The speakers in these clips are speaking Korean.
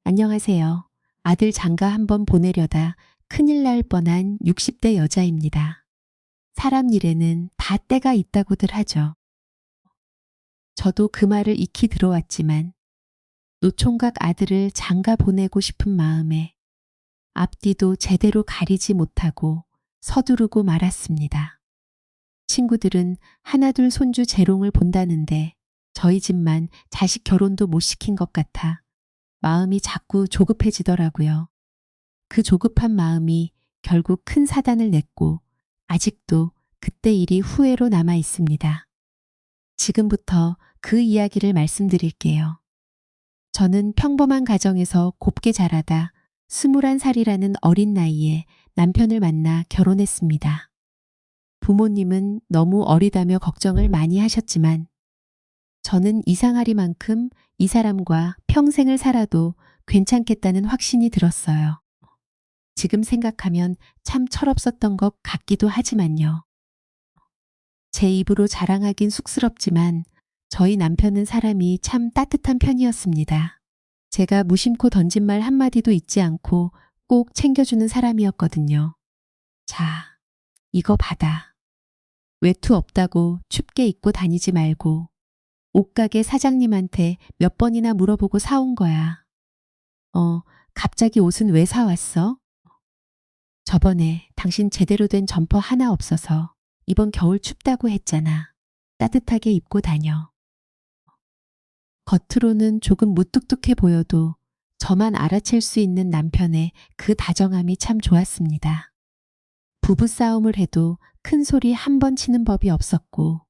안녕하세요. 아들 장가 한번 보내려다 큰일 날 뻔한 60대 여자입니다. 사람 일에는 다 때가 있다고들 하죠. 저도 그 말을 익히 들어왔지만 노총각 아들을 장가 보내고 싶은 마음에 앞뒤도 제대로 가리지 못하고 서두르고 말았습니다. 친구들은 하나둘 손주 재롱을 본다는데 저희 집만 자식 결혼도 못 시킨 것 같아 마음이 자꾸 조급해지더라고요. 그 조급한 마음이 결국 큰 사단을 냈고 아직도 그때 일이 후회로 남아 있습니다. 지금부터 그 이야기를 말씀드릴게요. 저는 평범한 가정에서 곱게 자라다 21살이라는 어린 나이에 남편을 만나 결혼했습니다. 부모님은 너무 어리다며 걱정을 많이 하셨지만 저는 이상하리만큼 이 사람과 평생을 살아도 괜찮겠다는 확신이 들었어요. 지금 생각하면 참 철없었던 것 같기도 하지만요. 제 입으로 자랑하긴 쑥스럽지만 저희 남편은 사람이 참 따뜻한 편이었습니다. 제가 무심코 던진 말 한마디도 잊지 않고 꼭 챙겨주는 사람이었거든요. 자, 이거 받아. 외투 없다고 춥게 입고 다니지 말고 옷가게 사장님한테 몇 번이나 물어보고 사온 거야. 갑자기 옷은 왜 사왔어? 저번에 당신 제대로 된 점퍼 하나 없어서 이번 겨울 춥다고 했잖아. 따뜻하게 입고 다녀. 겉으로는 조금 무뚝뚝해 보여도 저만 알아챌 수 있는 남편의 그 다정함이 참 좋았습니다. 부부싸움을 해도 큰 소리 한 번 치는 법이 없었고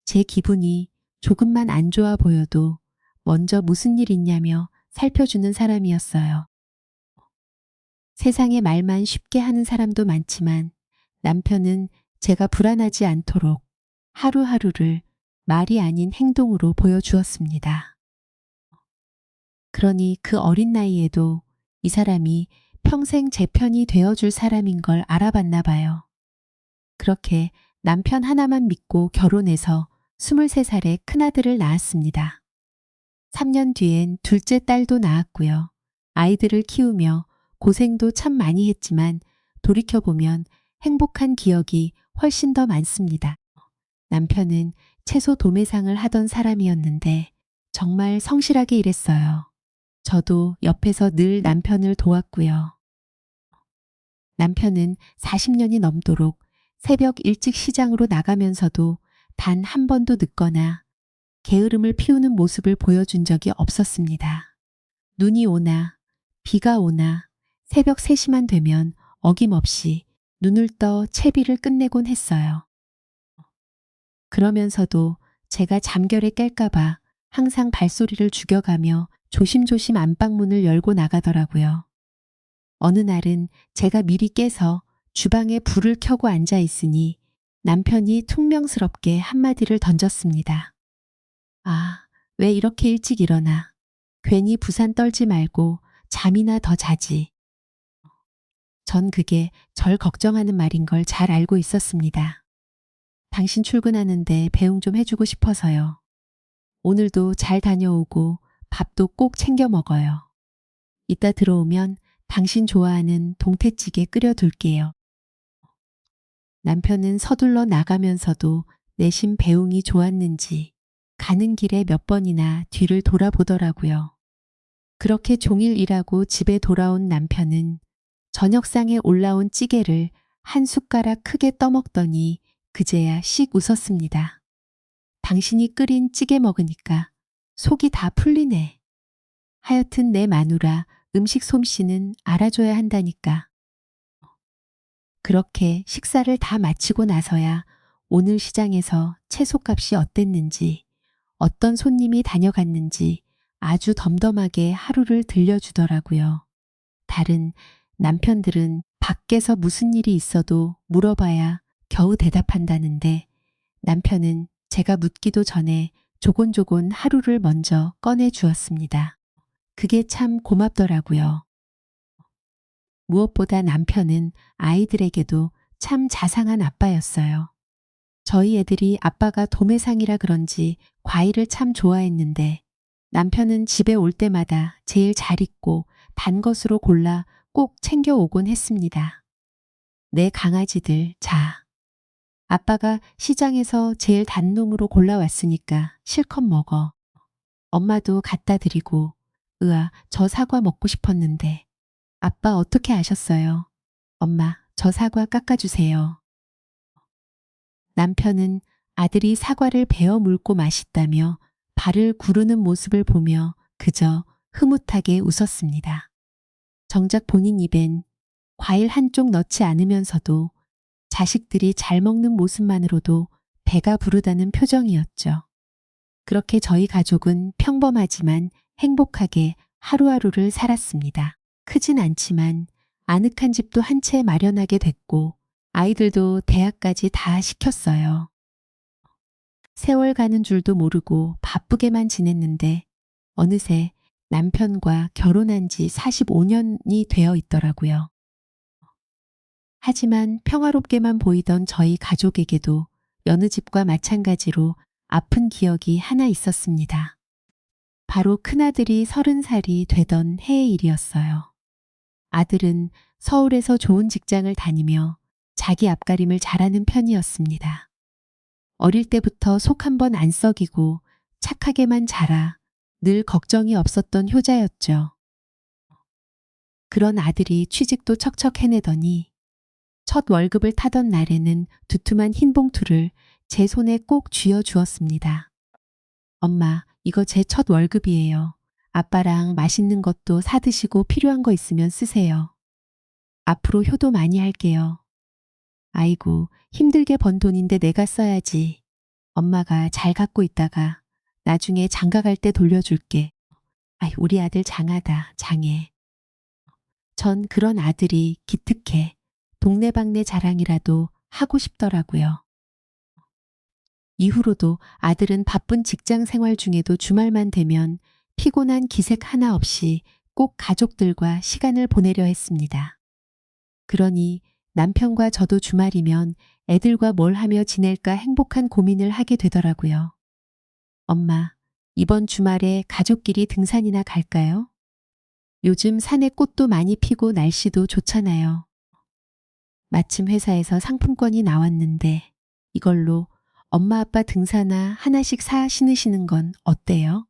제 기분이 조금만 안 좋아 보여도 먼저 무슨 일 있냐며 살펴주는 사람이었어요. 세상에 말만 쉽게 하는 사람도 많지만 남편은 제가 불안하지 않도록 하루하루를 말이 아닌 행동으로 보여주었습니다. 그러니 그 어린 나이에도 이 사람이 평생 제 편이 되어줄 사람인 걸 알아봤나 봐요. 그렇게 남편 하나만 믿고 결혼해서 23살에 큰아들을 낳았습니다. 3년 뒤엔 둘째 딸도 낳았고요. 아이들을 키우며 고생도 참 많이 했지만 돌이켜보면 행복한 기억이 훨씬 더 많습니다. 남편은 채소 도매상을 하던 사람이었는데 정말 성실하게 일했어요. 저도 옆에서 늘 남편을 도왔고요. 남편은 40년이 넘도록 새벽 일찍 시장으로 나가면서도 단 한 번도 늦거나 게으름을 피우는 모습을 보여준 적이 없었습니다. 눈이 오나 비가 오나 새벽 3시만 되면 어김없이 눈을 떠 채비를 끝내곤 했어요. 그러면서도 제가 잠결에 깰까봐 항상 발소리를 죽여가며 조심조심 안방문을 열고 나가더라고요. 어느 날은 제가 미리 깨서 주방에 불을 켜고 앉아 있으니 남편이 퉁명스럽게 한마디를 던졌습니다. 아, 왜 이렇게 일찍 일어나? 괜히 부산 떨지 말고 잠이나 더 자지. 전 그게 절 걱정하는 말인 걸 잘 알고 있었습니다. 당신 출근하는데 배웅 좀 해주고 싶어서요. 오늘도 잘 다녀오고 밥도 꼭 챙겨 먹어요. 이따 들어오면 당신 좋아하는 동태찌개 끓여둘게요. 남편은 서둘러 나가면서도 내심 배웅이 좋았는지 가는 길에 몇 번이나 뒤를 돌아보더라고요. 그렇게 종일 일하고 집에 돌아온 남편은 저녁상에 올라온 찌개를 한 숟가락 크게 떠먹더니 그제야 씩 웃었습니다. 당신이 끓인 찌개 먹으니까 속이 다 풀리네. 하여튼 내 마누라 음식 솜씨는 알아줘야 한다니까. 그렇게 식사를 다 마치고 나서야 오늘 시장에서 채소값이 어땠는지, 어떤 손님이 다녀갔는지 아주 덤덤하게 하루를 들려주더라고요. 다른 남편들은 밖에서 무슨 일이 있어도 물어봐야 겨우 대답한다는데 남편은 제가 묻기도 전에 조곤조곤 하루를 먼저 꺼내 주었습니다. 그게 참 고맙더라고요. 무엇보다 남편은 아이들에게도 참 자상한 아빠였어요. 저희 애들이 아빠가 도매상이라 그런지 과일을 참 좋아했는데 남편은 집에 올 때마다 제일 잘 입고 단 것으로 골라 꼭 챙겨오곤 했습니다. 내 강아지들, 자. 아빠가 시장에서 제일 단 놈으로 골라왔으니까 실컷 먹어. 엄마도 갖다 드리고, 으아, 저 사과 먹고 싶었는데. 아빠 어떻게 아셨어요? 엄마, 저 사과 깎아주세요. 남편은 아들이 사과를 베어 물고 맛있다며 발을 구르는 모습을 보며 그저 흐뭇하게 웃었습니다. 정작 본인 입엔 과일 한쪽 넣지 않으면서도 자식들이 잘 먹는 모습만으로도 배가 부르다는 표정이었죠. 그렇게 저희 가족은 평범하지만 행복하게 하루하루를 살았습니다. 크진 않지만 아늑한 집도 한 채 마련하게 됐고 아이들도 대학까지 다 시켰어요. 세월 가는 줄도 모르고 바쁘게만 지냈는데 어느새 남편과 결혼한 지 45년이 되어 있더라고요. 하지만 평화롭게만 보이던 저희 가족에게도 여느 집과 마찬가지로 아픈 기억이 하나 있었습니다. 바로 큰아들이 30살이 되던 해의 일이었어요. 아들은 서울에서 좋은 직장을 다니며 자기 앞가림을 잘하는 편이었습니다. 어릴 때부터 속 한 번 안 썩이고 착하게만 자라 늘 걱정이 없었던 효자였죠. 그런 아들이 취직도 척척 해내더니 첫 월급을 타던 날에는 두툼한 흰 봉투를 제 손에 꼭 쥐어 주었습니다. 엄마, 이거 제 첫 월급이에요. 아빠랑 맛있는 것도 사드시고 필요한 거 있으면 쓰세요. 앞으로 효도 많이 할게요. 아이고, 힘들게 번 돈인데 내가 써야지. 엄마가 잘 갖고 있다가 나중에 장가 갈 때 돌려줄게. 아이, 우리 아들 장하다, 장해. 전 그런 아들이 기특해 동네방네 자랑이라도 하고 싶더라고요. 이후로도 아들은 바쁜 직장 생활 중에도 주말만 되면 피곤한 기색 하나 없이 꼭 가족들과 시간을 보내려 했습니다. 그러니 남편과 저도 주말이면 애들과 뭘 하며 지낼까 행복한 고민을 하게 되더라고요. 엄마, 이번 주말에 가족끼리 등산이나 갈까요? 요즘 산에 꽃도 많이 피고 날씨도 좋잖아요. 마침 회사에서 상품권이 나왔는데 이걸로 엄마 아빠 등산화 하나씩 사 신으시는 건 어때요?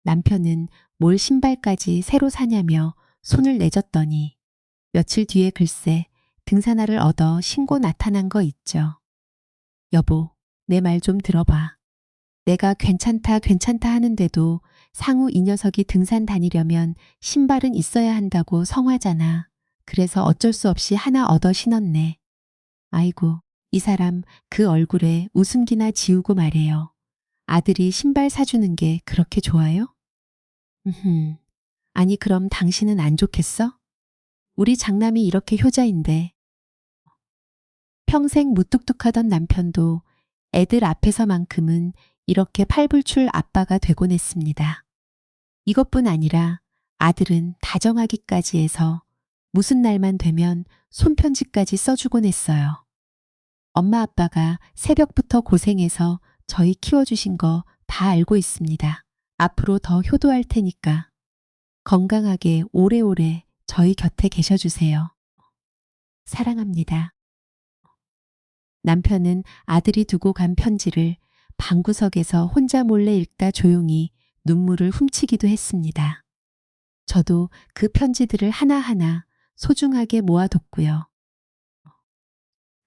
남편은 뭘 신발까지 새로 사냐며 손을 내줬더니 며칠 뒤에 글쎄 등산화를 얻어 신고 나타난 거 있죠. 여보, 내 말 좀 들어봐. 내가 괜찮다 괜찮다 하는데도 상우 이 녀석이 등산 다니려면 신발은 있어야 한다고 성화잖아. 그래서 어쩔 수 없이 하나 얻어 신었네. 아이고, 이 사람 그 얼굴에 웃음기나 지우고 말해요. 아들이 신발 사주는 게 그렇게 좋아요? 아니 그럼 당신은 안 좋겠어? 우리 장남이 이렇게 효자인데. 평생 무뚝뚝하던 남편도 애들 앞에서만큼은 이렇게 팔불출 아빠가 되곤 했습니다. 이것뿐 아니라 아들은 다정하기까지 해서 무슨 날만 되면 손편지까지 써주곤 했어요. 엄마 아빠가 새벽부터 고생해서 저희 키워주신 거 다 알고 있습니다. 앞으로 더 효도할 테니까 건강하게 오래오래 저희 곁에 계셔주세요. 사랑합니다. 남편은 아들이 두고 간 편지를 방구석에서 혼자 몰래 읽다 조용히 눈물을 훔치기도 했습니다. 저도 그 편지들을 하나하나 소중하게 모아뒀고요.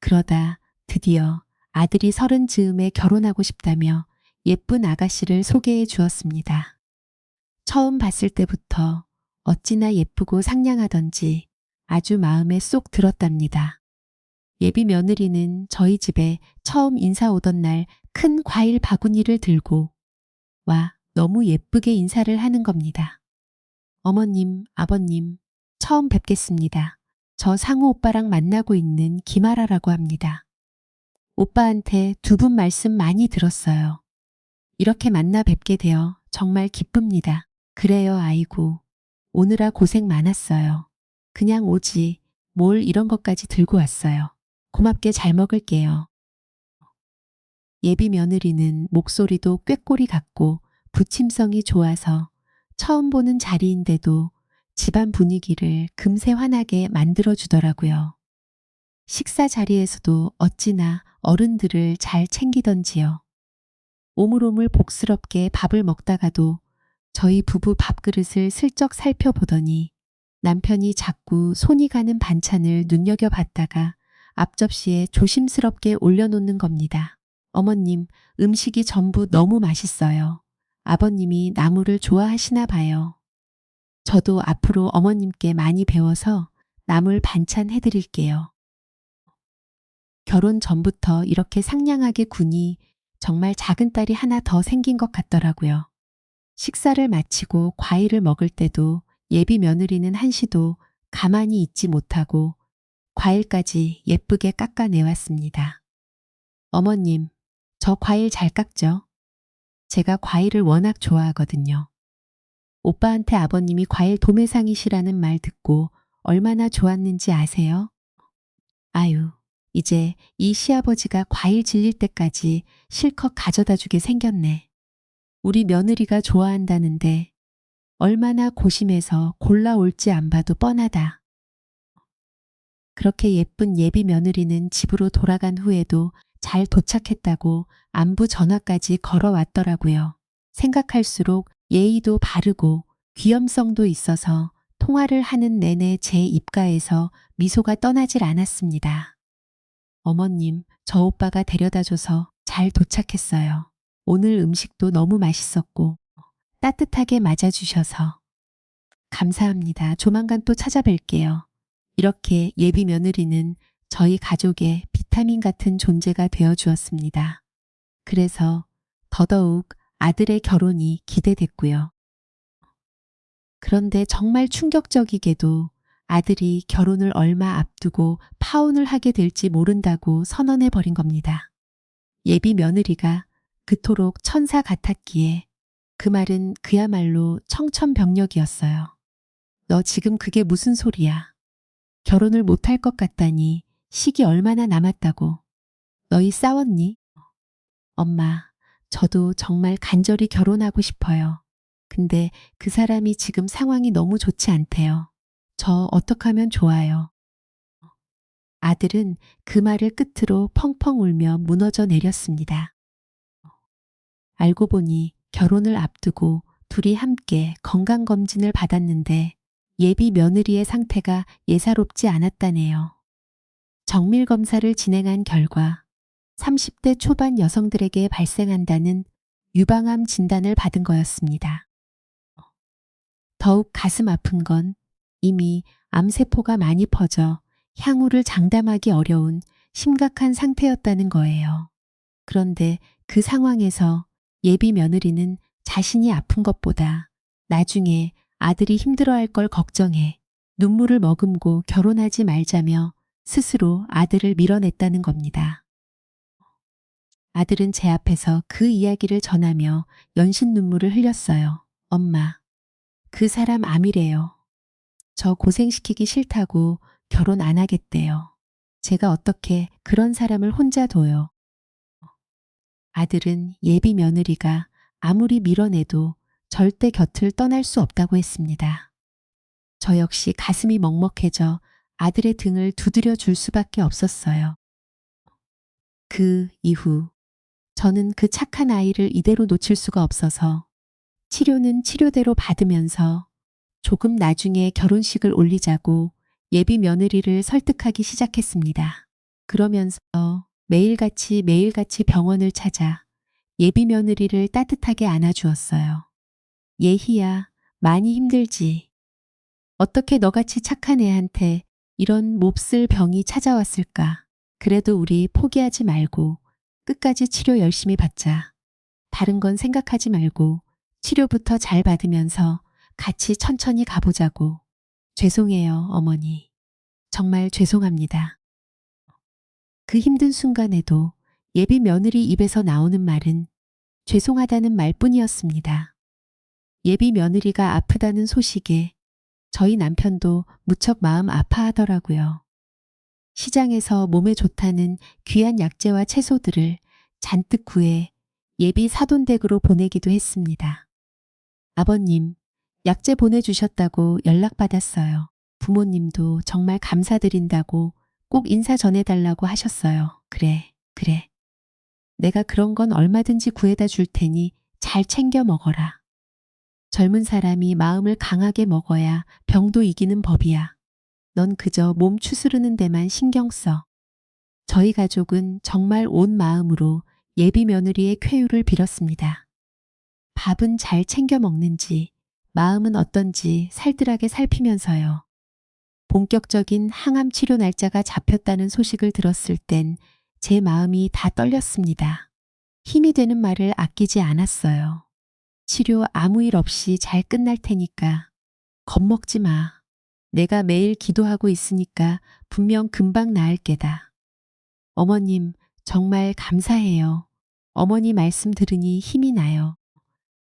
그러다 드디어 아들이 30 즈음에 결혼하고 싶다며 예쁜 아가씨를 소개해 주었습니다. 처음 봤을 때부터 어찌나 예쁘고 상냥하던지 아주 마음에 쏙 들었답니다. 예비 며느리는 저희 집에 처음 인사 오던 날 큰 과일 바구니를 들고 와 너무 예쁘게 인사를 하는 겁니다. 어머님, 아버님, 처음 뵙겠습니다. 저 상우 오빠랑 만나고 있는 김아라라고 합니다. 오빠한테 두 분 말씀 많이 들었어요. 이렇게 만나 뵙게 되어 정말 기쁩니다. 그래요, 아이고. 오느라 고생 많았어요. 그냥 오지. 뭘 이런 것까지 들고 왔어요. 고맙게 잘 먹을게요. 예비 며느리는 목소리도 꾀꼬리 같고 부침성이 좋아서 처음 보는 자리인데도 집안 분위기를 금세 환하게 만들어주더라고요. 식사 자리에서도 어찌나 어른들을 잘 챙기던지요. 오물오물 복스럽게 밥을 먹다가도 저희 부부 밥그릇을 슬쩍 살펴보더니 남편이 자꾸 손이 가는 반찬을 눈여겨봤다가 앞접시에 조심스럽게 올려놓는 겁니다. 어머님, 음식이 전부 너무 맛있어요. 아버님이 나물을 좋아하시나 봐요. 저도 앞으로 어머님께 많이 배워서 나물 반찬 해드릴게요. 결혼 전부터 이렇게 상냥하게 구니 정말 작은 딸이 하나 더 생긴 것 같더라고요. 식사를 마치고 과일을 먹을 때도 예비 며느리는 한시도 가만히 있지 못하고 과일까지 예쁘게 깎아내왔습니다. 어머님, 저 과일 잘 깎죠? 제가 과일을 워낙 좋아하거든요. 오빠한테 아버님이 과일 도매상이시라는 말 듣고 얼마나 좋았는지 아세요? 아유, 이제 이 시아버지가 과일 질릴 때까지 실컷 가져다 주게 생겼네. 우리 며느리가 좋아한다는데 얼마나 고심해서 골라올지 안 봐도 뻔하다. 그렇게 예쁜 예비 며느리는 집으로 돌아간 후에도 잘 도착했다고 안부 전화까지 걸어왔더라고요. 생각할수록 예의도 바르고 귀염성도 있어서 통화를 하는 내내 제 입가에서 미소가 떠나질 않았습니다. 어머님, 저 오빠가 데려다줘서 잘 도착했어요. 오늘 음식도 너무 맛있었고 따뜻하게 맞아주셔서 감사합니다. 조만간 또 찾아뵐게요. 이렇게 예비 며느리는 저희 가족의 비타민 같은 존재가 되어 주었습니다. 그래서 더더욱 아들의 결혼이 기대됐고요. 그런데 정말 충격적이게도 아들이 결혼을 얼마 앞두고 파혼을 하게 될지 모른다고 선언해 버린 겁니다. 예비 며느리가 그토록 천사 같았기에 그 말은 그야말로 청천벽력이었어요. 너 지금 그게 무슨 소리야? 결혼을 못할 것 같다니 시기 얼마나 남았다고. 너희 싸웠니? 엄마, 저도 정말 간절히 결혼하고 싶어요. 근데 그 사람이 지금 상황이 너무 좋지 않대요. 저 어떡하면 좋아요? 아들은 그 말을 끝으로 펑펑 울며 무너져 내렸습니다. 알고 보니 결혼을 앞두고 둘이 함께 건강검진을 받았는데 예비 며느리의 상태가 예사롭지 않았다네요. 정밀검사를 진행한 결과 30대 초반 여성들에게 발생한다는 유방암 진단을 받은 거였습니다. 더욱 가슴 아픈 건 이미 암세포가 많이 퍼져 향후를 장담하기 어려운 심각한 상태였다는 거예요. 그런데 그 상황에서 예비 며느리는 자신이 아픈 것보다 나중에 아들이 힘들어할 걸 걱정해 눈물을 머금고 결혼하지 말자며 스스로 아들을 밀어냈다는 겁니다. 아들은 제 앞에서 그 이야기를 전하며 연신 눈물을 흘렸어요. 엄마, 그 사람 암이래요. 저 고생시키기 싫다고 결혼 안 하겠대요. 제가 어떻게 그런 사람을 혼자 둬요. 아들은 예비 며느리가 아무리 밀어내도 절대 곁을 떠날 수 없다고 했습니다. 저 역시 가슴이 먹먹해져 아들의 등을 두드려 줄 수밖에 없었어요. 그 이후 저는 그 착한 아이를 이대로 놓칠 수가 없어서 치료는 치료대로 받으면서 조금 나중에 결혼식을 올리자고 예비 며느리를 설득하기 시작했습니다. 그러면서 매일같이 병원을 찾아 예비 며느리를 따뜻하게 안아주었어요. 예희야, 많이 힘들지. 어떻게 너같이 착한 애한테 이런 몹쓸 병이 찾아왔을까. 그래도 우리 포기하지 말고 끝까지 치료 열심히 받자. 다른 건 생각하지 말고 치료부터 잘 받으면서 같이 천천히 가보자고. 죄송해요, 어머니. 정말 죄송합니다. 그 힘든 순간에도 예비 며느리 입에서 나오는 말은 죄송하다는 말뿐이었습니다. 예비 며느리가 아프다는 소식에 저희 남편도 무척 마음 아파하더라고요. 시장에서 몸에 좋다는 귀한 약재와 채소들을 잔뜩 구해 예비 사돈댁으로 보내기도 했습니다. 아버님, 약재 보내주셨다고 연락받았어요. 부모님도 정말 감사드린다고 꼭 인사 전해달라고 하셨어요. 그래, 그래. 내가 그런 건 얼마든지 구해다 줄 테니 잘 챙겨 먹어라. 젊은 사람이 마음을 강하게 먹어야 병도 이기는 법이야. 넌 그저 몸 추스르는 데만 신경 써. 저희 가족은 정말 온 마음으로 예비 며느리의 쾌유를 빌었습니다. 밥은 잘 챙겨 먹는지, 마음은 어떤지 살뜰하게 살피면서요. 본격적인 항암 치료 날짜가 잡혔다는 소식을 들었을 땐 제 마음이 다 떨렸습니다. 힘이 되는 말을 아끼지 않았어요. 치료 아무 일 없이 잘 끝날 테니까 겁먹지 마. 내가 매일 기도하고 있으니까 분명 금방 나을 게다. 어머님, 정말 감사해요. 어머니 말씀 들으니 힘이 나요.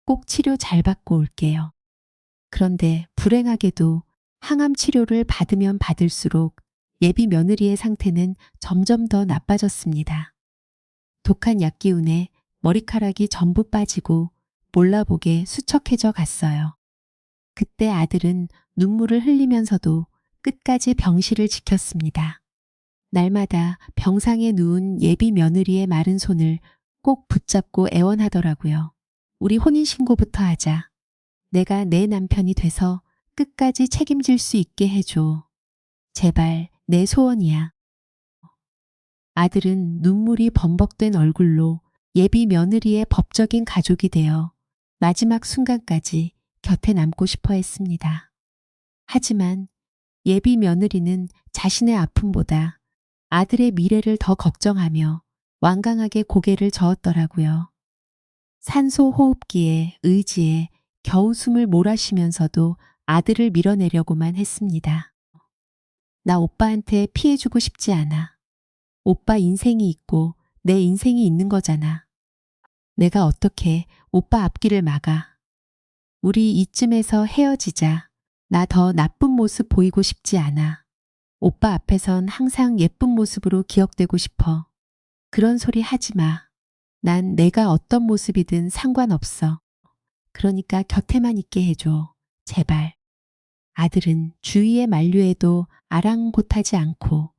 꼭 치료 잘 받고 올게요. 그런데 불행하게도 항암 치료를 받으면 받을수록 예비 며느리의 상태는 점점 더 나빠졌습니다. 독한 약 기운에 머리카락이 전부 빠지고 몰라보게 수척해져 갔어요. 그때 아들은 눈물을 흘리면서도 끝까지 병실을 지켰습니다. 날마다 병상에 누운 예비 며느리의 마른 손을 꼭 붙잡고 애원하더라고요. 우리 혼인신고부터 하자. 내가 내 남편이 돼서 끝까지 책임질 수 있게 해줘. 제발 내 소원이야. 아들은 눈물이 범벅된 얼굴로 예비 며느리의 법적인 가족이 되어 마지막 순간까지 곁에 남고 싶어 했습니다. 하지만 예비 며느리는 자신의 아픔보다 아들의 미래를 더 걱정하며 완강하게 고개를 저었더라고요. 산소 호흡기에 의지에 겨우 숨을 몰아쉬면서도 아들을 밀어내려고만 했습니다. 나 오빠한테 피해주고 싶지 않아. 오빠 인생이 있고 내 인생이 있는 거잖아. 내가 어떻게 오빠 앞길을 막아. 우리 이쯤에서 헤어지자. 나 더 나쁜 모습 보이고 싶지 않아. 오빠 앞에선 항상 예쁜 모습으로 기억되고 싶어. 그런 소리 하지 마. 난 내가 어떤 모습이든 상관없어. 그러니까 곁에만 있게 해줘. 제발. 아들은 주위의 만류에도 아랑곳하지 않고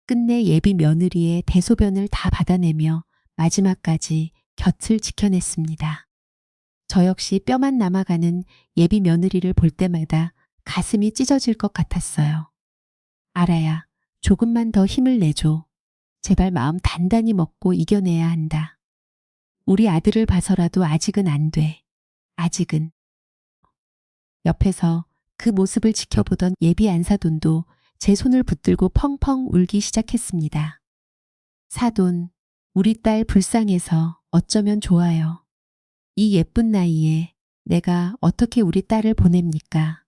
끝내 예비 며느리의 대소변을 다 받아내며 마지막까지 곁을 지켜냈습니다. 저 역시 뼈만 남아가는 예비 며느리를 볼 때마다 가슴이 찢어질 것 같았어요. 알아야 조금만 더 힘을 내줘. 제발 마음 단단히 먹고 이겨내야 한다. 우리 아들을 봐서라도 아직은 안 돼. 아직은. 옆에서 그 모습을 지켜보던 예비 안사돈도 제 손을 붙들고 펑펑 울기 시작했습니다. 사돈, 우리 딸 불쌍해서 어쩌면 좋아요. 이 예쁜 나이에 내가 어떻게 우리 딸을 보냅니까?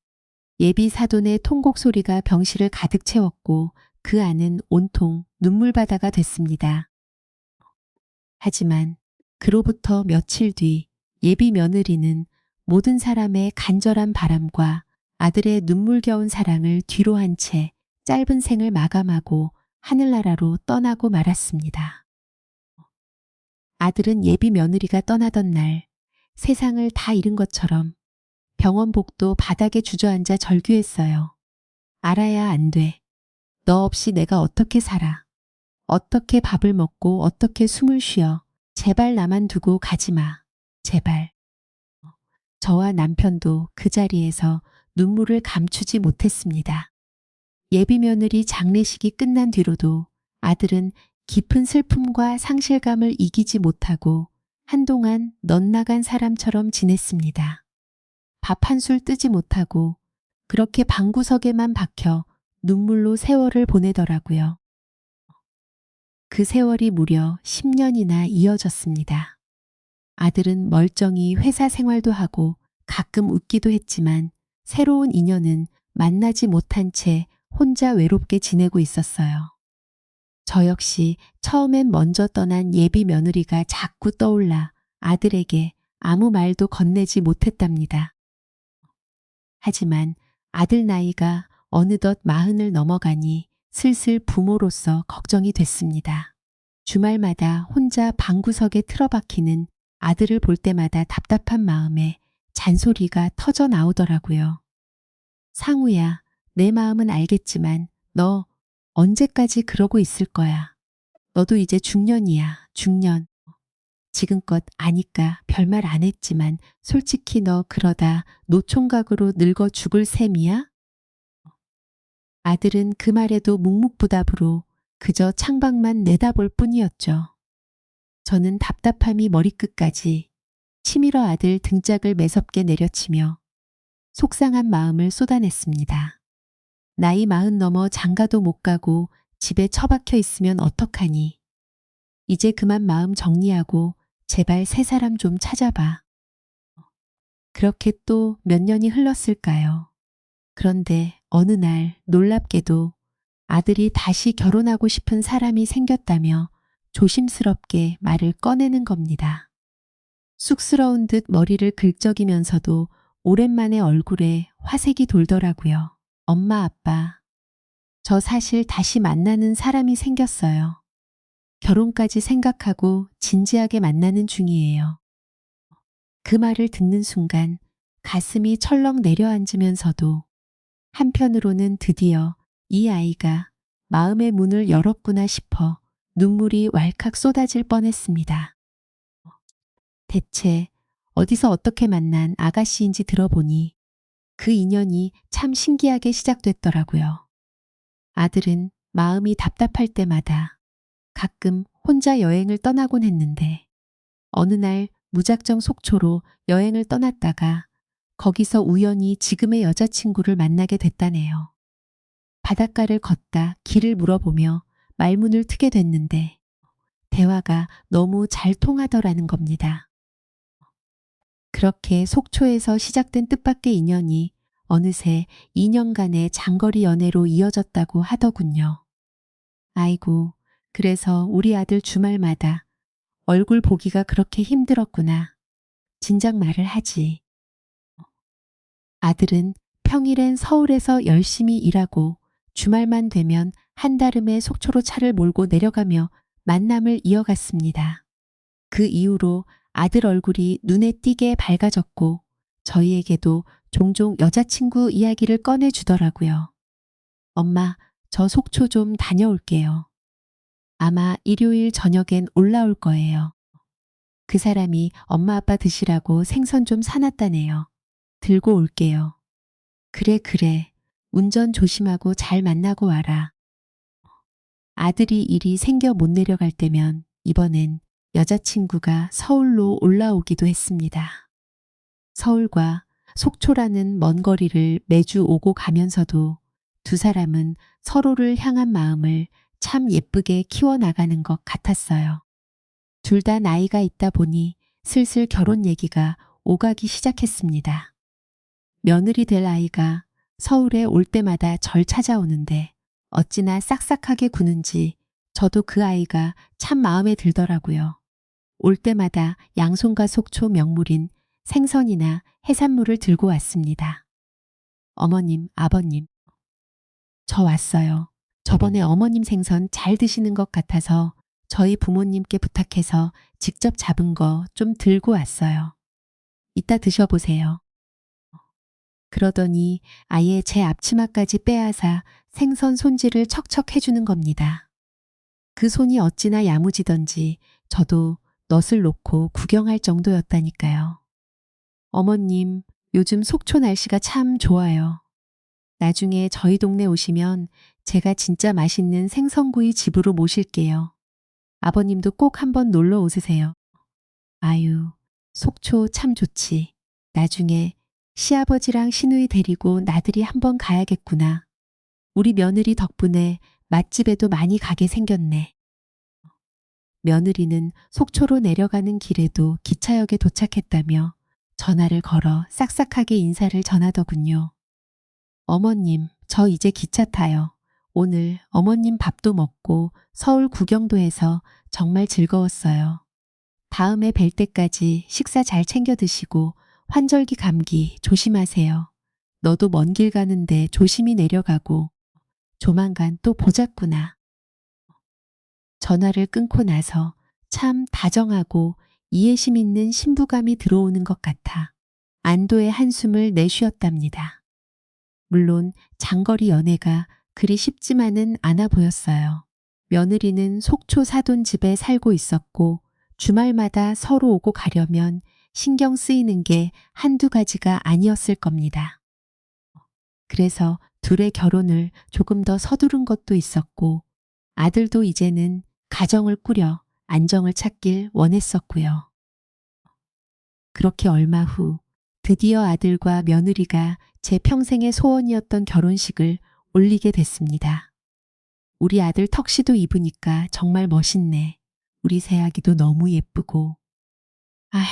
예비 사돈의 통곡 소리가 병실을 가득 채웠고 그 안은 온통 눈물바다가 됐습니다. 하지만 그로부터 며칠 뒤 예비 며느리는 모든 사람의 간절한 바람과 아들의 눈물겨운 사랑을 뒤로 한 채 짧은 생을 마감하고 하늘나라로 떠나고 말았습니다. 아들은 예비 며느리가 떠나던 날 세상을 다 잃은 것처럼 병원복도 바닥에 주저앉아 절규했어요. 알아야 안 돼. 너 없이 내가 어떻게 살아. 어떻게 밥을 먹고 어떻게 숨을 쉬어. 제발 나만 두고 가지 마. 제발. 저와 남편도 그 자리에서 눈물을 감추지 못했습니다. 예비 며느리 장례식이 끝난 뒤로도 아들은 깊은 슬픔과 상실감을 이기지 못하고 한동안 넌나간 사람처럼 지냈습니다. 밥 한 술 뜨지 못하고 그렇게 방구석에만 박혀 눈물로 세월을 보내더라고요. 그 세월이 무려 10년이나 이어졌습니다. 아들은 멀쩡히 회사 생활도 하고 가끔 웃기도 했지만 새로운 인연은 만나지 못한 채 혼자 외롭게 지내고 있었어요. 저 역시 처음엔 먼저 떠난 예비 며느리가 자꾸 떠올라 아들에게 아무 말도 건네지 못했답니다. 하지만 아들 나이가 어느덧 40을 넘어가니 슬슬 부모로서 걱정이 됐습니다. 주말마다 혼자 방구석에 틀어박히는 아들을 볼 때마다 답답한 마음에 잔소리가 터져 나오더라고요. 상우야, 내 마음은 알겠지만 너 언제까지 그러고 있을 거야. 너도 이제 중년이야, 중년. 지금껏 아니까 별말 안 했지만 솔직히 너 그러다 노총각으로 늙어 죽을 셈이야? 아들은 그 말에도 묵묵부답으로 그저 창밖만 내다볼 뿐이었죠. 저는 답답함이 머리끝까지 치밀어 아들 등짝을 매섭게 내려치며 속상한 마음을 쏟아냈습니다. 나이 40 넘어 장가도 못 가고 집에 처박혀 있으면 어떡하니. 이제 그만 마음 정리하고 제발 새 사람 좀 찾아봐. 그렇게 또 몇 년이 흘렀을까요? 그런데 어느 날 놀랍게도 아들이 다시 결혼하고 싶은 사람이 생겼다며 조심스럽게 말을 꺼내는 겁니다. 쑥스러운 듯 머리를 긁적이면서도 오랜만에 얼굴에 화색이 돌더라고요. 엄마, 아빠, 저 사실 다시 만나는 사람이 생겼어요. 결혼까지 생각하고 진지하게 만나는 중이에요. 그 말을 듣는 순간 가슴이 철렁 내려앉으면서도 한편으로는 드디어 이 아이가 마음의 문을 열었구나 싶어 눈물이 왈칵 쏟아질 뻔했습니다. 대체 어디서 어떻게 만난 아가씨인지 들어보니 그 인연이 참 신기하게 시작됐더라고요. 아들은 마음이 답답할 때마다 가끔 혼자 여행을 떠나곤 했는데 어느 날 무작정 속초로 여행을 떠났다가 거기서 우연히 지금의 여자친구를 만나게 됐다네요. 바닷가를 걷다 길을 물어보며 말문을 트게 됐는데 대화가 너무 잘 통하더라는 겁니다. 그렇게 속초에서 시작된 뜻밖의 인연이 어느새 2년간의 장거리 연애로 이어졌다고 하더군요. 아이고, 그래서 우리 아들 주말마다 얼굴 보기가 그렇게 힘들었구나. 진작 말을 하지. 아들은 평일엔 서울에서 열심히 일하고 주말만 되면 한달음에 속초로 차를 몰고 내려가며 만남을 이어갔습니다. 그 이후로 아들 얼굴이 눈에 띄게 밝아졌고 저희에게도 종종 여자친구 이야기를 꺼내주더라고요. 엄마, 저 속초 좀 다녀올게요. 아마 일요일 저녁엔 올라올 거예요. 그 사람이 엄마 아빠 드시라고 생선 좀 사놨다네요. 들고 올게요. 그래, 그래. 운전 조심하고 잘 만나고 와라. 아들이 일이 생겨 못 내려갈 때면 이번엔 여자친구가 서울로 올라오기도 했습니다. 서울과 속초라는 먼 거리를 매주 오고 가면서도 두 사람은 서로를 향한 마음을 참 예쁘게 키워나가는 것 같았어요. 둘 다 나이가 있다 보니 슬슬 결혼 얘기가 오가기 시작했습니다. 며느리 될 아이가 서울에 올 때마다 절 찾아오는데 어찌나 싹싹하게 구는지 저도 그 아이가 참 마음에 들더라고요. 올 때마다 양손과 속초 명물인 생선이나 해산물을 들고 왔습니다. 어머님, 아버님, 저 왔어요. 저번에 어머님 생선 잘 드시는 것 같아서 저희 부모님께 부탁해서 직접 잡은 거 좀 들고 왔어요. 이따 드셔보세요. 그러더니 아예 제 앞치마까지 빼앗아 생선 손질을 척척 해주는 겁니다. 그 손이 어찌나 야무지던지 저도 넛을 놓고 구경할 정도였다니까요. 어머님, 요즘 속초 날씨가 참 좋아요. 나중에 저희 동네 오시면 제가 진짜 맛있는 생선구이 집으로 모실게요. 아버님도 꼭 한번 놀러 오세요. 아유, 속초 참 좋지. 나중에 시아버지랑 시누이 데리고 나들이 한번 가야겠구나. 우리 며느리 덕분에 맛집에도 많이 가게 생겼네. 며느리는 속초로 내려가는 길에도 기차역에 도착했다며 전화를 걸어 싹싹하게 인사를 전하더군요. 어머님, 저 이제 기차 타요. 오늘 어머님 밥도 먹고 서울 구경도 해서 정말 즐거웠어요. 다음에 뵐 때까지 식사 잘 챙겨 드시고 환절기 감기 조심하세요. 너도 먼 길 가는데 조심히 내려가고 조만간 또 보자꾸나. 전화를 끊고 나서 참 다정하고 이해심 있는 신부감이 들어오는 것 같아 안도의 한숨을 내쉬었답니다. 물론 장거리 연애가 그리 쉽지만은 않아 보였어요. 며느리는 속초 사돈 집에 살고 있었고 주말마다 서로 오고 가려면 신경 쓰이는 게 한두 가지가 아니었을 겁니다. 그래서 둘의 결혼을 조금 더 서두른 것도 있었고 아들도 이제는 가정을 꾸려 안정을 찾길 원했었고요. 그렇게 얼마 후 드디어 아들과 며느리가 제 평생의 소원이었던 결혼식을 올리게 됐습니다. 우리 아들 턱시도 입으니까 정말 멋있네. 우리 새아기도 너무 예쁘고. 아휴,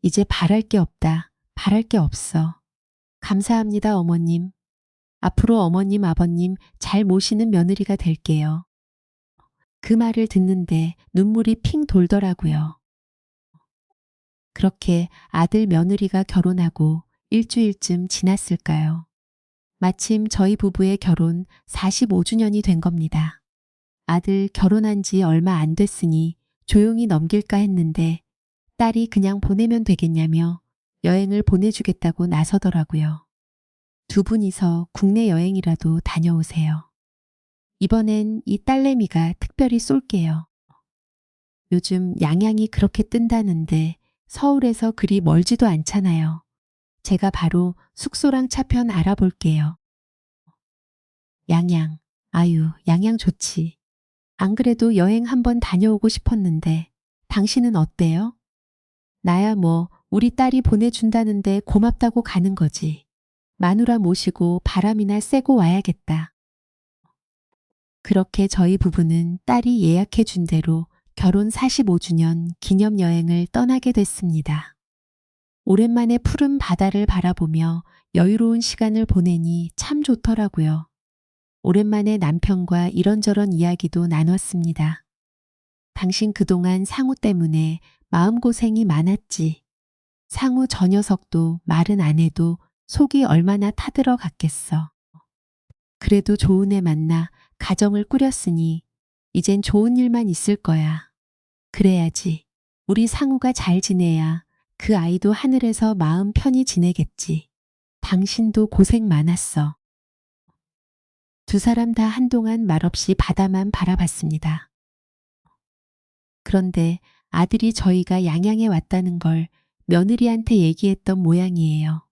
이제 바랄 게 없다. 바랄 게 없어. 감사합니다, 어머님. 앞으로 어머님, 아버님 잘 모시는 며느리가 될게요. 그 말을 듣는데 눈물이 핑 돌더라고요. 그렇게 아들 며느리가 결혼하고 일주일쯤 지났을까요? 마침 저희 부부의 결혼 45주년이 된 겁니다. 아들 결혼한 지 얼마 안 됐으니 조용히 넘길까 했는데 딸이 그냥 보내면 되겠냐며 여행을 보내주겠다고 나서더라고요. 두 분이서 국내 여행이라도 다녀오세요. 이번엔 이 딸내미가 특별히 쏠게요. 요즘 양양이 그렇게 뜬다는데 서울에서 그리 멀지도 않잖아요. 제가 바로 숙소랑 차편 알아볼게요. 양양. 아유, 양양 좋지. 안 그래도 여행 한번 다녀오고 싶었는데 당신은 어때요? 나야 뭐 우리 딸이 보내준다는데 고맙다고 가는 거지. 마누라 모시고 바람이나 쐬고 와야겠다. 그렇게 저희 부부는 딸이 예약해 준 대로 결혼 45주년 기념여행을 떠나게 됐습니다. 오랜만에 푸른 바다를 바라보며 여유로운 시간을 보내니 참 좋더라고요. 오랜만에 남편과 이런저런 이야기도 나눴습니다. 당신 그동안 상우 때문에 마음고생이 많았지. 상우 저 녀석도 말은 안 해도 속이 얼마나 타들어 갔겠어. 그래도 좋은 애 만나 가정을 꾸렸으니 이젠 좋은 일만 있을 거야. 그래야지. 우리 상우가 잘 지내야 그 아이도 하늘에서 마음 편히 지내겠지. 당신도 고생 많았어. 두 사람 다 한동안 말없이 바다만 바라봤습니다. 그런데 아들이 저희가 양양에 왔다는 걸 며느리한테 얘기했던 모양이에요.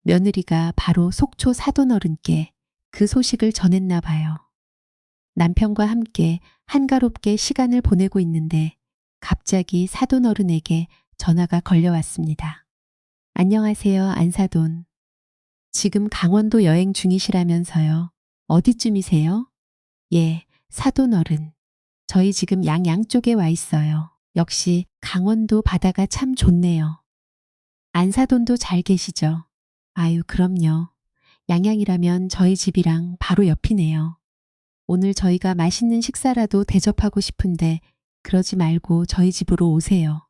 며느리가 바로 속초 사돈어른께 그 소식을 전했나 봐요. 남편과 함께 한가롭게 시간을 보내고 있는데 갑자기 사돈어른에게 전화가 걸려왔습니다. 안녕하세요, 안사돈. 지금 강원도 여행 중이시라면서요. 어디쯤이세요? 예, 사돈어른. 저희 지금 양양 쪽에 와 있어요. 역시 강원도 바다가 참 좋네요. 안사돈도 잘 계시죠? 아유, 그럼요. 양양이라면 저희 집이랑 바로 옆이네요. 오늘 저희가 맛있는 식사라도 대접하고 싶은데 그러지 말고 저희 집으로 오세요.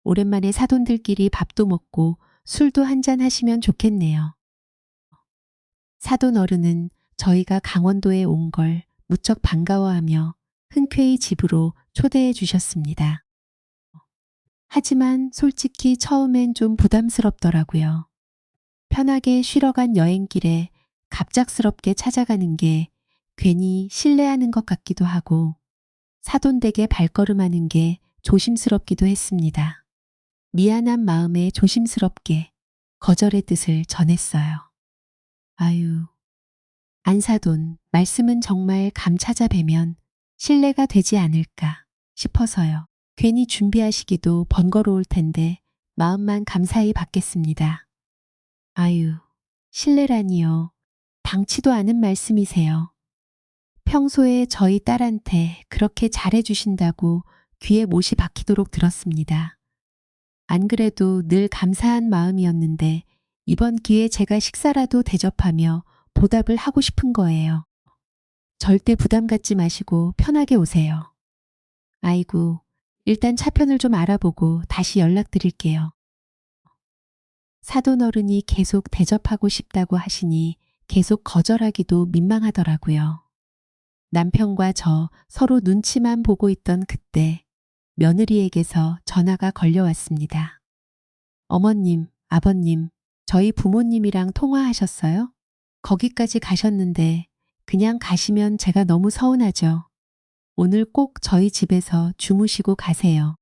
오랜만에 사돈들끼리 밥도 먹고 술도 한잔 하시면 좋겠네요. 사돈 어른은 저희가 강원도에 온 걸 무척 반가워하며 흔쾌히 집으로 초대해 주셨습니다. 하지만 솔직히 처음엔 좀 부담스럽더라고요. 편하게 쉬러 간 여행길에 갑작스럽게 찾아가는 게 괜히 실례하는 것 같기도 하고 사돈댁에 발걸음하는 게 조심스럽기도 했습니다. 미안한 마음에 조심스럽게 거절의 뜻을 전했어요. 아유, 안사돈, 말씀은 정말 감 찾아뵈면 신뢰가 되지 않을까 싶어서요. 괜히 준비하시기도 번거로울 텐데 마음만 감사히 받겠습니다. 아유, 신뢰라니요. 당치도 않은 말씀이세요. 평소에 저희 딸한테 그렇게 잘해주신다고 귀에 못이 박히도록 들었습니다. 안 그래도 늘 감사한 마음이었는데 이번 기회에 제가 식사라도 대접하며 보답을 하고 싶은 거예요. 절대 부담 갖지 마시고 편하게 오세요. 아이고, 일단 차편을 좀 알아보고 다시 연락드릴게요. 사돈 어른이 계속 대접하고 싶다고 하시니 계속 거절하기도 민망하더라고요. 남편과 저 서로 눈치만 보고 있던 그때 며느리에게서 전화가 걸려왔습니다. 어머님, 아버님, 저희 부모님이랑 통화하셨어요? 거기까지 가셨는데 그냥 가시면 제가 너무 서운하죠. 오늘 꼭 저희 집에서 주무시고 가세요.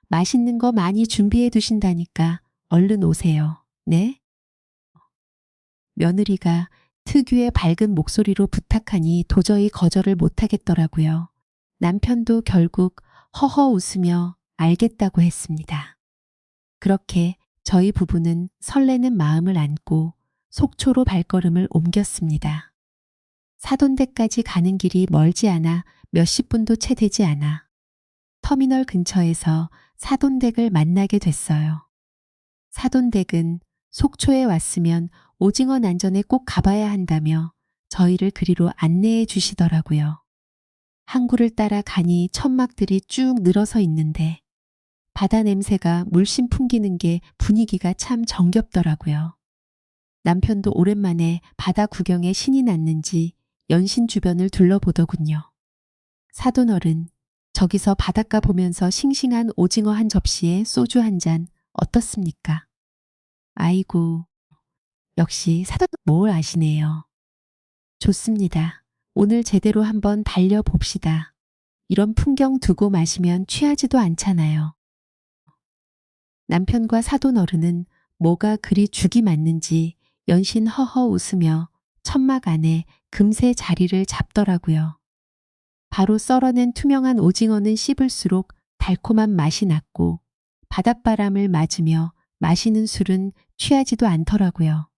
맛있는 거 많이 준비해 두신다니까 얼른 오세요. 네? 며느리가 특유의 밝은 목소리로 부탁하니 도저히 거절을 못하겠더라고요. 남편도 결국 허허 웃으며 알겠다고 했습니다. 그렇게 저희 부부는 설레는 마음을 안고 속초로 발걸음을 옮겼습니다. 사돈댁까지 가는 길이 멀지 않아 몇십 분도 채 되지 않아 터미널 근처에서 사돈댁을 만나게 됐어요. 사돈댁은 속초에 왔으면 오징어 난전에 꼭 가봐야 한다며 저희를 그리로 안내해 주시더라고요. 항구를 따라 가니 천막들이 쭉 늘어서 있는데 바다 냄새가 물씬 풍기는 게 분위기가 참 정겹더라고요. 남편도 오랜만에 바다 구경에 신이 났는지 연신 주변을 둘러보더군요. 사돈어른, 저기서 바닷가 보면서 싱싱한 오징어 한 접시에 소주 한 잔 어떻습니까? 아이고, 역시 사돈 뭘 아시네요. 좋습니다. 오늘 제대로 한번 달려봅시다. 이런 풍경 두고 마시면 취하지도 않잖아요. 남편과 사돈어른은 뭐가 그리 죽이 맞는지 연신 허허 웃으며 천막 안에 금세 자리를 잡더라고요. 바로 썰어낸 투명한 오징어는 씹을수록 달콤한 맛이 났고 바닷바람을 맞으며 마시는 술은 취하지도 않더라고요.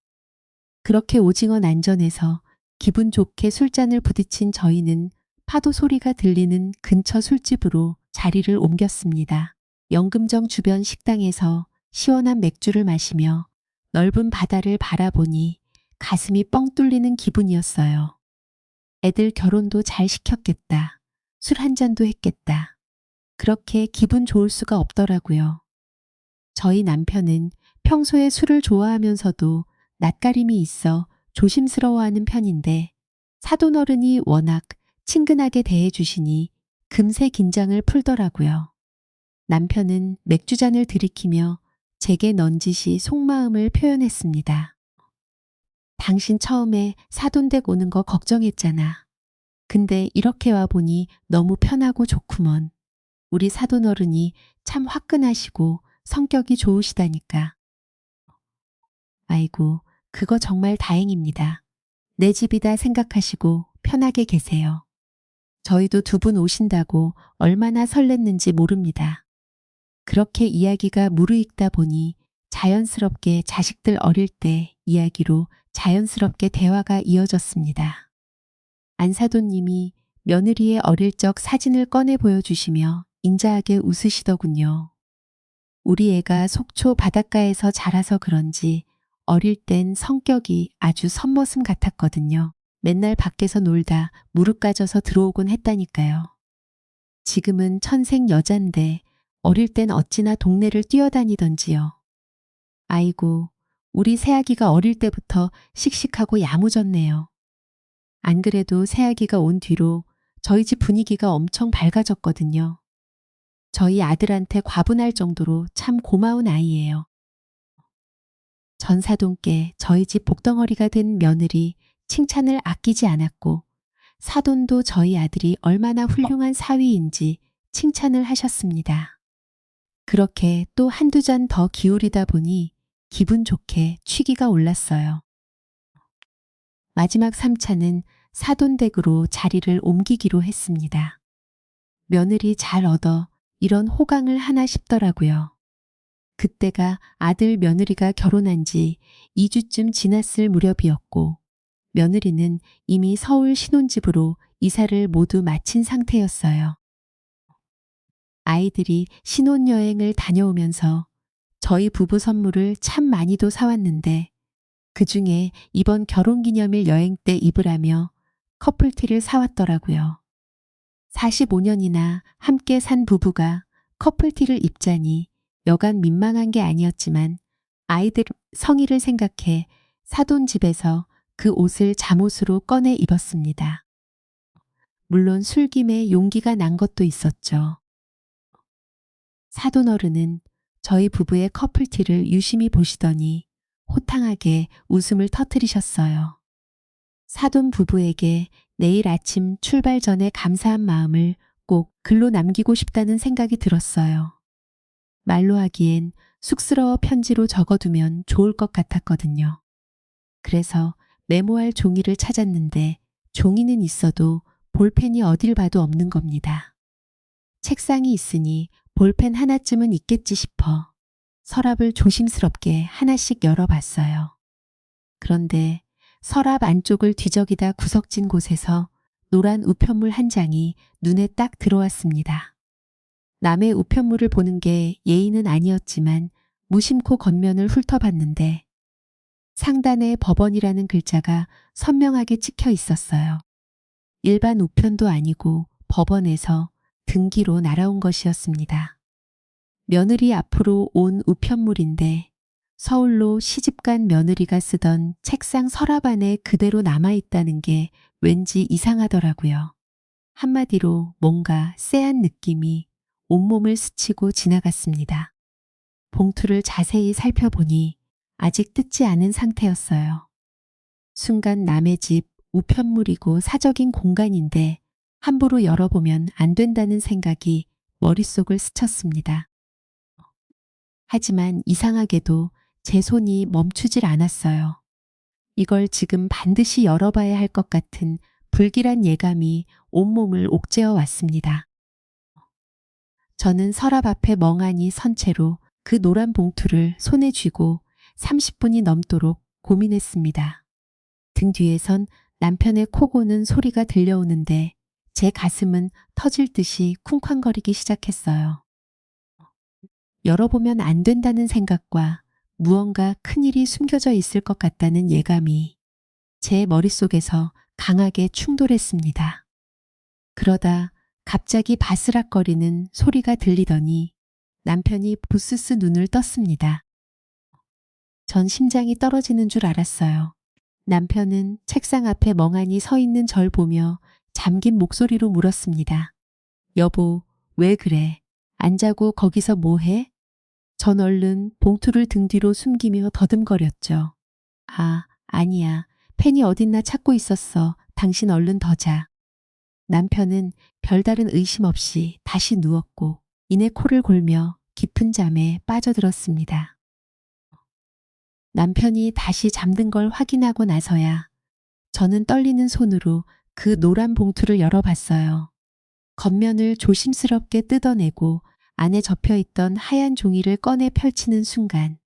그렇게 오징어 난전에서 기분 좋게 술잔을 부딪힌 저희는 파도 소리가 들리는 근처 술집으로 자리를 옮겼습니다. 연금정 주변 식당에서 시원한 맥주를 마시며 넓은 바다를 바라보니 가슴이 뻥 뚫리는 기분이었어요. 애들 결혼도 잘 시켰겠다. 술 한 잔도 했겠다. 그렇게 기분 좋을 수가 없더라고요. 저희 남편은 평소에 술을 좋아하면서도 낯가림이 있어 조심스러워하는 편인데 사돈어른이 워낙 친근하게 대해주시니 금세 긴장을 풀더라고요. 남편은 맥주잔을 들이키며 제게 넌지시 속마음을 표현했습니다. 당신 처음에 사돈댁 오는 거 걱정했잖아. 근데 이렇게 와보니 너무 편하고 좋구먼. 우리 사돈어른이 참 화끈하시고 성격이 좋으시다니까. 아이고, 그거 정말 다행입니다. 내 집이다 생각하시고 편하게 계세요. 저희도 두 분 오신다고 얼마나 설렜는지 모릅니다. 그렇게 이야기가 무르익다 보니 자연스럽게 자식들 어릴 때 이야기로 자연스럽게 대화가 이어졌습니다. 안사돈님이 며느리의 어릴 적 사진을 꺼내 보여주시며 인자하게 웃으시더군요. 우리 애가 속초 바닷가에서 자라서 그런지 어릴 땐 성격이 아주 선머슴 같았거든요. 맨날 밖에서 놀다 무릎 까져서 들어오곤 했다니까요. 지금은 천생 여잔데 어릴 땐 어찌나 동네를 뛰어다니던지요. 아이고, 우리 새아기가 어릴 때부터 씩씩하고 야무졌네요. 안 그래도 새아기가 온 뒤로 저희 집 분위기가 엄청 밝아졌거든요. 저희 아들한테 과분할 정도로 참 고마운 아이예요. 전사돈께 저희 집 복덩어리가 된 며느리 칭찬을 아끼지 않았고 사돈도 저희 아들이 얼마나 훌륭한 사위인지 칭찬을 하셨습니다. 그렇게 또 한두 잔 더 기울이다 보니 기분 좋게 취기가 올랐어요. 마지막 3차는 사돈댁으로 자리를 옮기기로 했습니다. 며느리 잘 얻어 이런 호강을 하나 싶더라고요. 그때가 아들 며느리가 결혼한 지 2주쯤 지났을 무렵이었고 며느리는 이미 서울 신혼집으로 이사를 모두 마친 상태였어요. 아이들이 신혼여행을 다녀오면서 저희 부부 선물을 참 많이도 사왔는데 그중에 이번 결혼기념일 여행 때 입으라며 커플티를 사왔더라고요. 45년이나 함께 산 부부가 커플티를 입자니 여간 민망한 게 아니었지만 아이들 성의를 생각해 사돈 집에서 그 옷을 잠옷으로 꺼내 입었습니다. 물론 술김에 용기가 난 것도 있었죠. 사돈어른은 저희 부부의 커플티를 유심히 보시더니 호탕하게 웃음을 터뜨리셨어요. 사돈 부부에게 내일 아침 출발 전에 감사한 마음을 꼭 글로 남기고 싶다는 생각이 들었어요. 말로 하기엔 쑥스러워 편지로 적어두면 좋을 것 같았거든요. 그래서 메모할 종이를 찾았는데 종이는 있어도 볼펜이 어딜 봐도 없는 겁니다. 책상이 있으니 볼펜 하나쯤은 있겠지 싶어 서랍을 조심스럽게 하나씩 열어봤어요. 그런데 서랍 안쪽을 뒤적이다 구석진 곳에서 노란 우편물 한 장이 눈에 딱 들어왔습니다. 남의 우편물을 보는 게 예의는 아니었지만 무심코 겉면을 훑어봤는데 상단에 법원이라는 글자가 선명하게 찍혀 있었어요. 일반 우편도 아니고 법원에서 등기로 날아온 것이었습니다. 며느리 앞으로 온 우편물인데 서울로 시집간 며느리가 쓰던 책상 서랍 안에 그대로 남아있다는 게 왠지 이상하더라고요. 한마디로 뭔가 쎄한 느낌이 온몸을 스치고 지나갔습니다. 봉투를 자세히 살펴보니 아직 뜯지 않은 상태였어요. 순간 남의 집 우편물이고 사적인 공간인데 함부로 열어보면 안 된다는 생각이 머릿속을 스쳤습니다. 하지만 이상하게도 제 손이 멈추질 않았어요. 이걸 지금 반드시 열어봐야 할 것 같은 불길한 예감이 온몸을 옥죄어 왔습니다. 저는 서랍 앞에 멍하니 선 채로 그 노란 봉투를 손에 쥐고 30분이 넘도록 고민했습니다. 등 뒤에선 남편의 코 고는 소리가 들려오는데 제 가슴은 터질 듯이 쿵쾅거리기 시작했어요. 열어보면 안 된다는 생각과 무언가 큰일이 숨겨져 있을 것 같다는 예감이 제 머릿속에서 강하게 충돌했습니다. 그러다 갑자기 바스락거리는 소리가 들리더니 남편이 부스스 눈을 떴습니다. 전 심장이 떨어지는 줄 알았어요. 남편은 책상 앞에 멍하니 서 있는 절 보며 잠긴 목소리로 물었습니다. 여보, 왜 그래? 안 자고 거기서 뭐 해? 전 얼른 봉투를 등 뒤로 숨기며 더듬거렸죠. 아, 아니야. 펜이 어딨나 찾고 있었어. 당신 얼른 더 자. 남편은 별다른 의심 없이 다시 누웠고 이내 코를 골며 깊은 잠에 빠져들었습니다. 남편이 다시 잠든 걸 확인하고 나서야 저는 떨리는 손으로 그 노란 봉투를 열어봤어요. 겉면을 조심스럽게 뜯어내고 안에 접혀있던 하얀 종이를 꺼내 펼치는 순간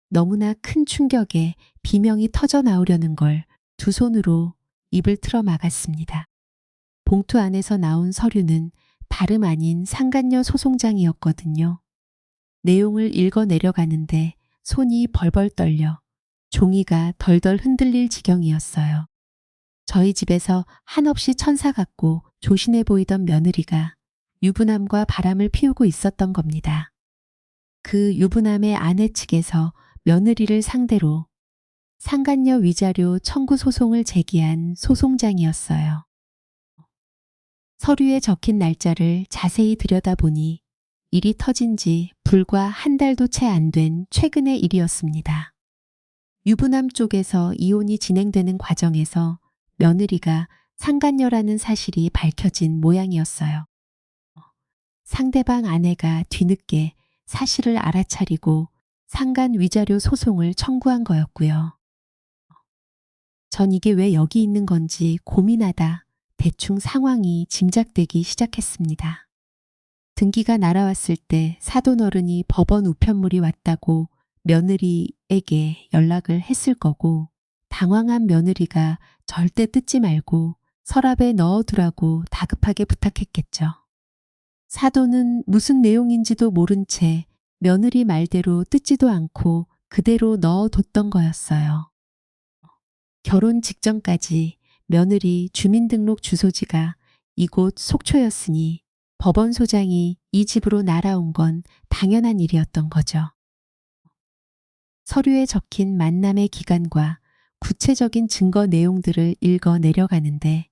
너무나 큰 충격에 비명이 터져 나오려는 걸 두 손으로 입을 틀어 막았습니다. 봉투 안에서 나온 서류는 다름 아닌 상간녀 소송장이었거든요. 내용을 읽어 내려가는데 손이 벌벌 떨려 종이가 덜덜 흔들릴 지경이었어요. 저희 집에서 한없이 천사 같고 조신해 보이던 며느리가 유부남과 바람을 피우고 있었던 겁니다. 그 유부남의 아내 측에서 며느리를 상대로 상간녀 위자료 청구 소송을 제기한 소송장이었어요. 서류에 적힌 날짜를 자세히 들여다보니 일이 터진 지 불과 한 달도 채 안 된 최근의 일이었습니다. 유부남 쪽에서 이혼이 진행되는 과정에서 며느리가 상간녀라는 사실이 밝혀진 모양이었어요. 상대방 아내가 뒤늦게 사실을 알아차리고 상간 위자료 소송을 청구한 거였고요. 전 이게 왜 여기 있는 건지 고민하다 대충 상황이 짐작되기 시작했습니다. 등기가 날아왔을 때 사돈 어른이 법원 우편물이 왔다고 며느리에게 연락을 했을 거고 당황한 며느리가 절대 뜯지 말고 서랍에 넣어두라고 다급하게 부탁했겠죠. 사돈은 무슨 내용인지도 모른 채 며느리 말대로 뜯지도 않고 그대로 넣어뒀던 거였어요. 결혼 직전까지 며느리 주민등록 주소지가 이곳 속초였으니 법원 소장이 이 집으로 날아온 건 당연한 일이었던 거죠. 서류에 적힌 만남의 기간과 구체적인 증거 내용들을 읽어 내려가는데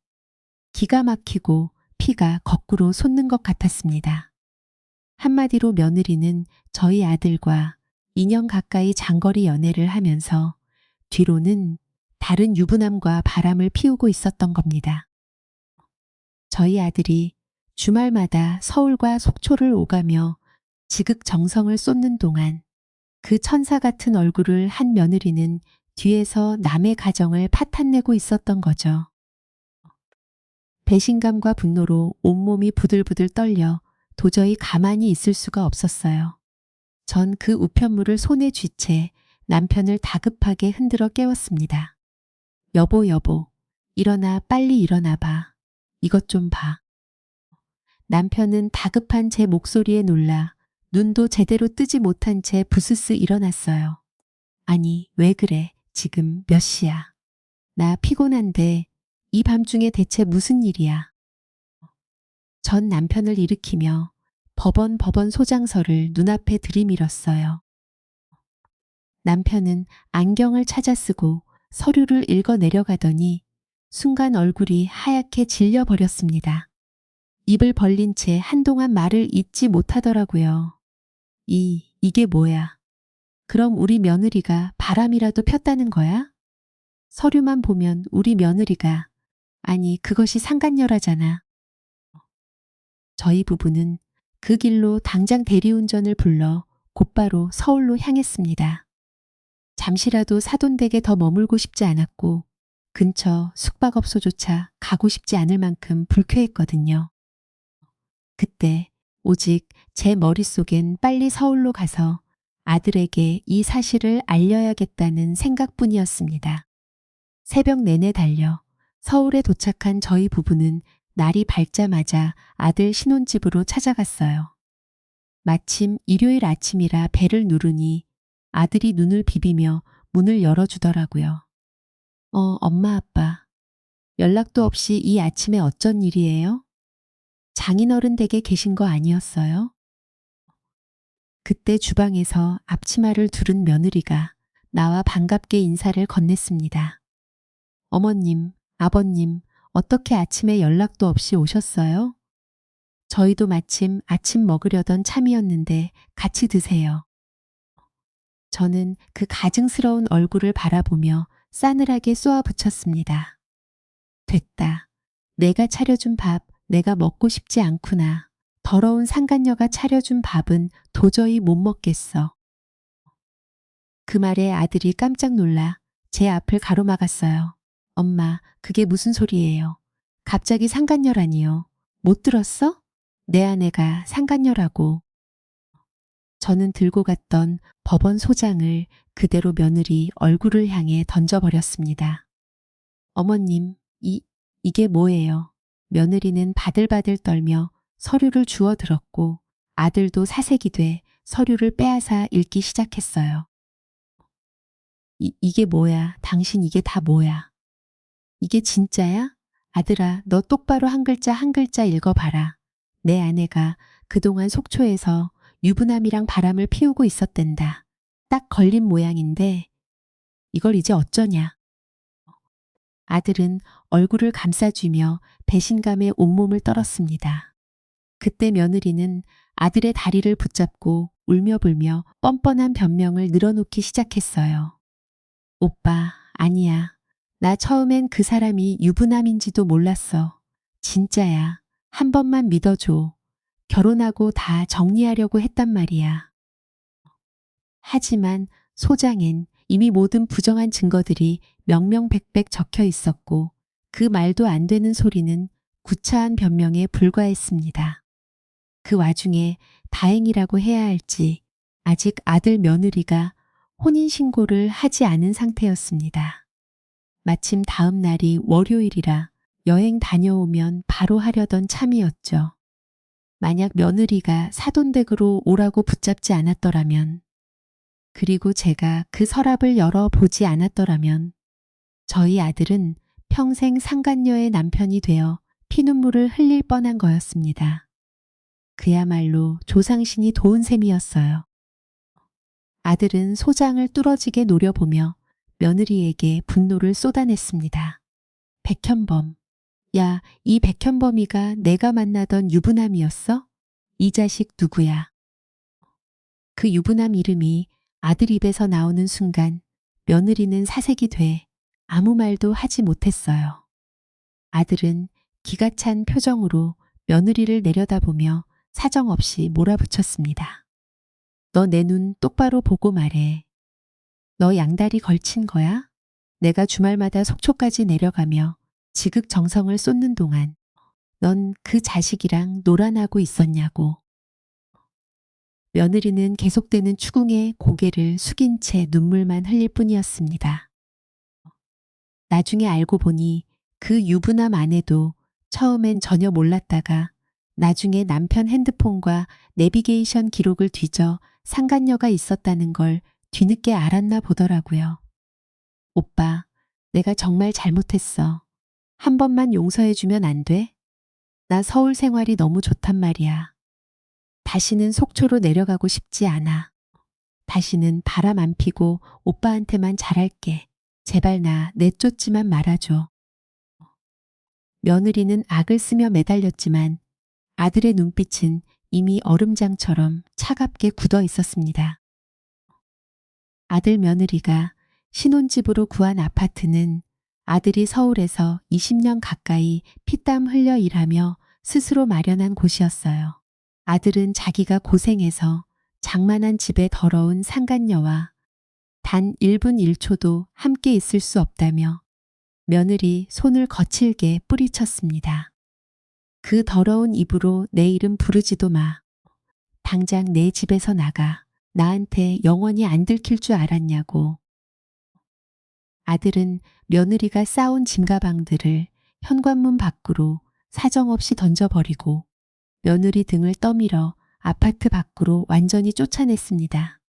기가 막히고 피가 거꾸로 솟는 것 같았습니다. 한마디로 며느리는 저희 아들과 2년 가까이 장거리 연애를 하면서 뒤로는 다른 유부남과 바람을 피우고 있었던 겁니다. 저희 아들이 주말마다 서울과 속초를 오가며 지극정성을 쏟는 동안 그 천사 같은 얼굴을 한 며느리는 뒤에서 남의 가정을 파탄내고 있었던 거죠. 배신감과 분노로 온몸이 부들부들 떨려 도저히 가만히 있을 수가 없었어요. 전 그 우편물을 손에 쥐채 남편을 다급하게 흔들어 깨웠습니다. 여보, 여보, 일어나, 빨리 일어나 봐. 이것 좀 봐. 남편은 다급한 제 목소리에 놀라 눈도 제대로 뜨지 못한 채 부스스 일어났어요. 아니, 왜 그래? 지금 몇 시야? 나 피곤한데 이 밤중에 대체 무슨 일이야? 전 남편을 일으키며 법원 소장서를 눈앞에 들이밀었어요. 남편은 안경을 찾아 쓰고 서류를 읽어 내려가더니 순간 얼굴이 하얗게 질려버렸습니다. 입을 벌린 채 한동안 말을 잇지 못하더라고요. 이게 뭐야? 그럼 우리 며느리가 바람이라도 폈다는 거야? 서류만 보면 우리 며느리가, 아니 그것이 상간녀라잖아. 저희 부부는 그 길로 당장 대리운전을 불러 곧바로 서울로 향했습니다. 잠시라도 사돈댁에 더 머물고 싶지 않았고 근처 숙박업소조차 가고 싶지 않을 만큼 불쾌했거든요. 그때 오직 제 머릿속엔 빨리 서울로 가서 아들에게 이 사실을 알려야겠다는 생각뿐이었습니다. 새벽 내내 달려 서울에 도착한 저희 부부는 날이 밝자마자 아들 신혼집으로 찾아갔어요. 마침 일요일 아침이라 벨을 누르니 아들이 눈을 비비며 문을 열어주더라고요. 엄마 아빠, 연락도 없이 이 아침에 어쩐 일이에요? 장인어른 댁에 계신 거 아니었어요? 그때 주방에서 앞치마를 두른 며느리가 나와 반갑게 인사를 건넸습니다. 어머님, 아버님, 어떻게 아침에 연락도 없이 오셨어요? 저희도 마침 아침 먹으려던 참이었는데 같이 드세요. 저는 그 가증스러운 얼굴을 바라보며 싸늘하게 쏘아붙였습니다. 됐다. 내가 차려준 밥 내가 먹고 싶지 않구나. 더러운 상간녀가 차려준 밥은 도저히 못 먹겠어. 그 말에 아들이 깜짝 놀라 제 앞을 가로막았어요. 엄마, 그게 무슨 소리예요? 갑자기 상간녀라니요. 못 들었어? 내 아내가 상간녀라고. 저는 들고 갔던 법원 소장을 그대로 며느리 얼굴을 향해 던져버렸습니다. 어머님, 이게 뭐예요? 며느리는 바들바들 떨며 서류를 주워 들었고 아들도 사색이 돼 서류를 빼앗아 읽기 시작했어요. 이게 뭐야? 당신 이게 다 뭐야? 이게 진짜야? 아들아, 너 똑바로 한 글자 한 글자 읽어봐라. 내 아내가 그동안 속초에서 유부남이랑 바람을 피우고 있었댄다. 딱 걸린 모양인데 이걸 이제 어쩌냐? 아들은 얼굴을 감싸쥐며 배신감에 온몸을 떨었습니다. 그때 며느리는 아들의 다리를 붙잡고 울며불며 뻔뻔한 변명을 늘어놓기 시작했어요. 오빠, 아니야. 나 처음엔 그 사람이 유부남인지도 몰랐어. 진짜야. 한 번만 믿어줘. 결혼하고 다 정리하려고 했단 말이야. 하지만 소장엔 이미 모든 부정한 증거들이 명명백백 적혀 있었고 그 말도 안 되는 소리는 구차한 변명에 불과했습니다. 그 와중에 다행이라고 해야 할지 아직 아들 며느리가 혼인신고를 하지 않은 상태였습니다. 마침 다음 날이 월요일이라 여행 다녀오면 바로 하려던 참이었죠. 만약 며느리가 사돈댁으로 오라고 붙잡지 않았더라면, 그리고 제가 그 서랍을 열어보지 않았더라면 저희 아들은 평생 상간녀의 남편이 되어 피눈물을 흘릴 뻔한 거였습니다. 그야말로 조상신이 도운 셈이었어요. 아들은 소장을 뚫어지게 노려보며 며느리에게 분노를 쏟아냈습니다. 백현범, 야, 이 백현범이가 내가 만나던 유부남이었어? 이 자식 누구야? 그 유부남 이름이 아들 입에서 나오는 순간 며느리는 사색이 돼 아무 말도 하지 못했어요. 아들은 기가 찬 표정으로 며느리를 내려다보며 사정없이 몰아붙였습니다. 너 내 눈 똑바로 보고 말해. 너 양다리 걸친 거야? 내가 주말마다 속초까지 내려가며 지극정성을 쏟는 동안 넌 그 자식이랑 놀아나고 있었냐고. 며느리는 계속되는 추궁에 고개를 숙인 채 눈물만 흘릴 뿐이었습니다. 나중에 알고 보니 그 유부남 아내도 처음엔 전혀 몰랐다가 나중에 남편 핸드폰과 내비게이션 기록을 뒤져 상간녀가 있었다는 걸 뒤늦게 알았나 보더라고요. 오빠, 내가 정말 잘못했어. 한 번만 용서해주면 안 돼? 나 서울 생활이 너무 좋단 말이야. 다시는 속초로 내려가고 싶지 않아. 다시는 바람 안 피고 오빠한테만 잘할게. 제발 나 내쫓지만 말아줘. 며느리는 악을 쓰며 매달렸지만 아들의 눈빛은 이미 얼음장처럼 차갑게 굳어 있었습니다. 아들 며느리가 신혼집으로 구한 아파트는 아들이 서울에서 20년 가까이 피땀 흘려 일하며 스스로 마련한 곳이었어요. 아들은 자기가 고생해서 장만한 집의 더러운 상간녀와 단 1분 1초도 함께 있을 수 없다며 며느리 손을 거칠게 뿌리쳤습니다. 그 더러운 입으로 내 이름 부르지도 마. 당장 내 집에서 나가. 나한테 영원히 안 들킬 줄 알았냐고. 아들은 며느리가 싸온 짐가방들을 현관문 밖으로 사정없이 던져버리고 며느리 등을 떠밀어 아파트 밖으로 완전히 쫓아냈습니다.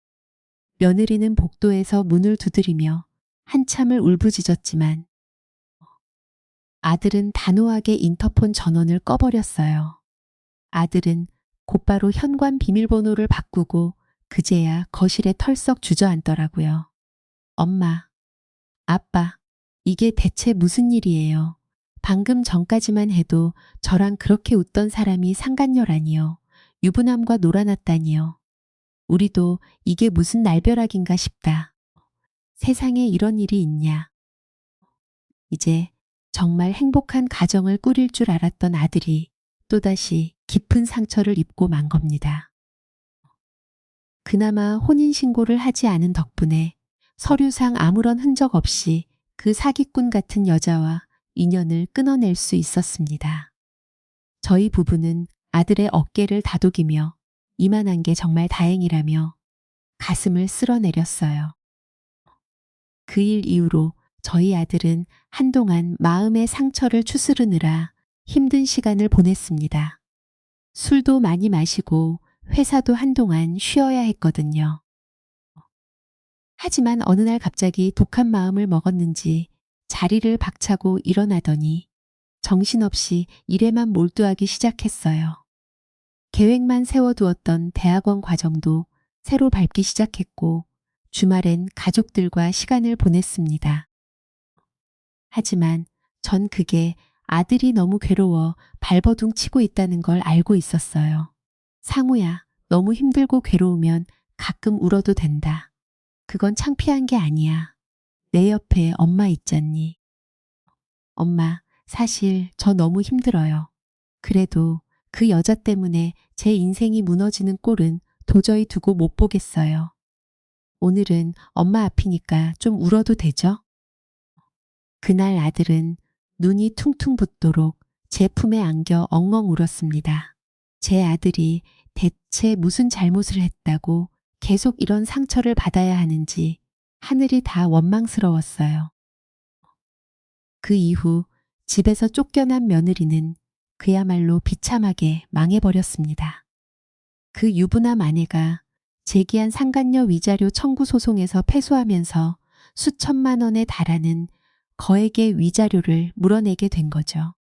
며느리는 복도에서 문을 두드리며 한참을 울부짖었지만 아들은 단호하게 인터폰 전원을 꺼버렸어요. 아들은 곧바로 현관 비밀번호를 바꾸고 그제야 거실에 털썩 주저앉더라고요. 엄마, 아빠, 이게 대체 무슨 일이에요? 방금 전까지만 해도 저랑 그렇게 웃던 사람이 상간녀라니요. 유부남과 놀아났다니요. 우리도 이게 무슨 날벼락인가 싶다. 세상에 이런 일이 있냐. 이제 정말 행복한 가정을 꾸릴 줄 알았던 아들이 또다시 깊은 상처를 입고 만 겁니다. 그나마 혼인신고를 하지 않은 덕분에 서류상 아무런 흔적 없이 그 사기꾼 같은 여자와 인연을 끊어낼 수 있었습니다. 저희 부부는 아들의 어깨를 다독이며 이만한 게 정말 다행이라며 가슴을 쓸어내렸어요. 그 일 이후로 저희 아들은 한동안 마음의 상처를 추스르느라 힘든 시간을 보냈습니다. 술도 많이 마시고 회사도 한동안 쉬어야 했거든요. 하지만 어느 날 갑자기 독한 마음을 먹었는지 자리를 박차고 일어나더니 정신없이 일에만 몰두하기 시작했어요. 계획만 세워두었던 대학원 과정도 새로 밟기 시작했고 주말엔 가족들과 시간을 보냈습니다. 하지만 전 그게 아들이 너무 괴로워 발버둥 치고 있다는 걸 알고 있었어요. 상우야, 너무 힘들고 괴로우면 가끔 울어도 된다. 그건 창피한 게 아니야. 내 옆에 엄마 있잖니. 엄마, 사실 저 너무 힘들어요. 그래도 그 여자 때문에 제 인생이 무너지는 꼴은 도저히 두고 못 보겠어요. 오늘은 엄마 앞이니까 좀 울어도 되죠? 그날 아들은 눈이 퉁퉁 붓도록 제 품에 안겨 엉엉 울었습니다. 제 아들이 대체 무슨 잘못을 했다고 계속 이런 상처를 받아야 하는지 하늘이 다 원망스러웠어요. 그 이후 집에서 쫓겨난 며느리는 그야말로 비참하게 망해버렸습니다. 그 유부남 아내가 제기한 상간녀 위자료 청구 소송에서 패소하면서 수천만 원에 달하는 거액의 위자료를 물어내게 된 거죠.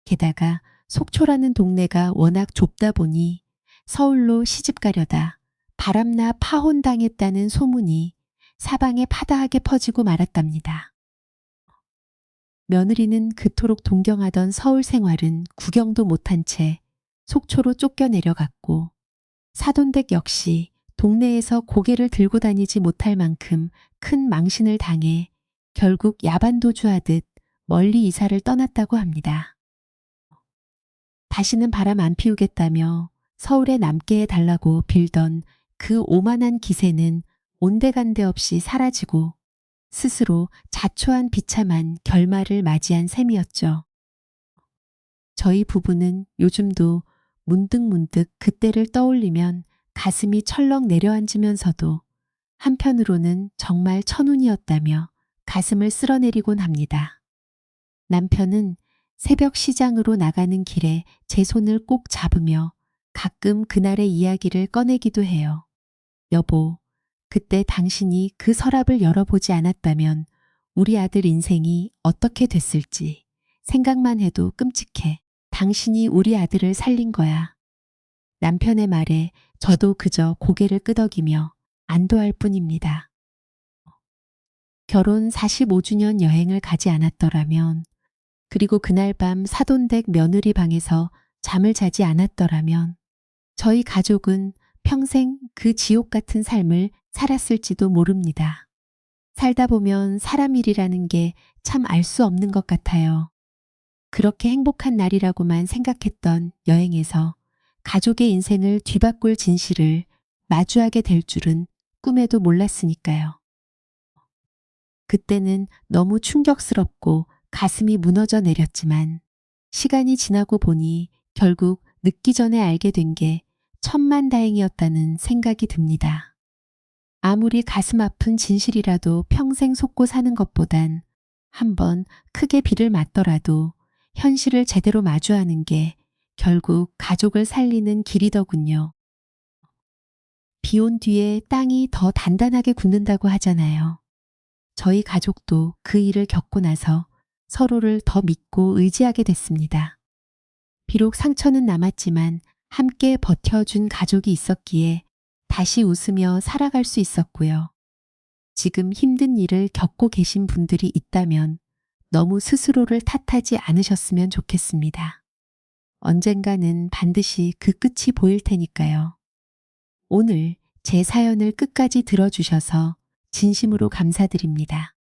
게다가 속초라는 동네가 워낙 좁다 보니 서울로 시집 가려다 바람나 파혼당했다는 소문이 사방에 파다하게 퍼지고 말았답니다. 며느리는 그토록 동경하던 서울 생활은 구경도 못한 채 속초로 쫓겨 내려갔고 사돈댁 역시 동네에서 고개를 들고 다니지 못할 만큼 큰 망신을 당해 결국 야반도주하듯 멀리 이사를 떠났다고 합니다. 다시는 바람 안 피우겠다며 서울에 남게 해달라고 빌던 그 오만한 기세는 온데간데 없이 사라지고 스스로 자초한 비참한 결말을 맞이한 셈이었죠. 저희 부부는 요즘도 문득문득 그때를 떠올리면 가슴이 철렁 내려앉으면서도 한편으로는 정말 천운이었다며 가슴을 쓸어내리곤 합니다. 남편은 새벽 시장으로 나가는 길에 제 손을 꼭 잡으며 가끔 그날의 이야기를 꺼내기도 해요. 여보, 그때 당신이 그 서랍을 열어보지 않았다면 우리 아들 인생이 어떻게 됐을지 생각만 해도 끔찍해. 당신이 우리 아들을 살린 거야. 남편의 말에 저도 그저 고개를 끄덕이며 안도할 뿐입니다. 결혼 45주년 여행을 가지 않았더라면, 그리고 그날 밤 사돈댁 며느리 방에서 잠을 자지 않았더라면 저희 가족은 평생 그 지옥 같은 삶을 살았을지도 모릅니다. 살다 보면 사람 일이라는 게 참 알 수 없는 것 같아요. 그렇게 행복한 날이라고만 생각했던 여행에서 가족의 인생을 뒤바꿀 진실을 마주하게 될 줄은 꿈에도 몰랐으니까요. 그때는 너무 충격스럽고 가슴이 무너져 내렸지만 시간이 지나고 보니 결국 늦기 전에 알게 된 게 천만다행이었다는 생각이 듭니다. 아무리 가슴 아픈 진실이라도 평생 속고 사는 것보단 한번 크게 비를 맞더라도 현실을 제대로 마주하는 게 결국 가족을 살리는 길이더군요. 비 온 뒤에 땅이 더 단단하게 굳는다고 하잖아요. 저희 가족도 그 일을 겪고 나서 서로를 더 믿고 의지하게 됐습니다. 비록 상처는 남았지만 함께 버텨준 가족이 있었기에 다시 웃으며 살아갈 수 있었고요. 지금 힘든 일을 겪고 계신 분들이 있다면 너무 스스로를 탓하지 않으셨으면 좋겠습니다. 언젠가는 반드시 그 끝이 보일 테니까요. 오늘 제 사연을 끝까지 들어주셔서 진심으로 감사드립니다.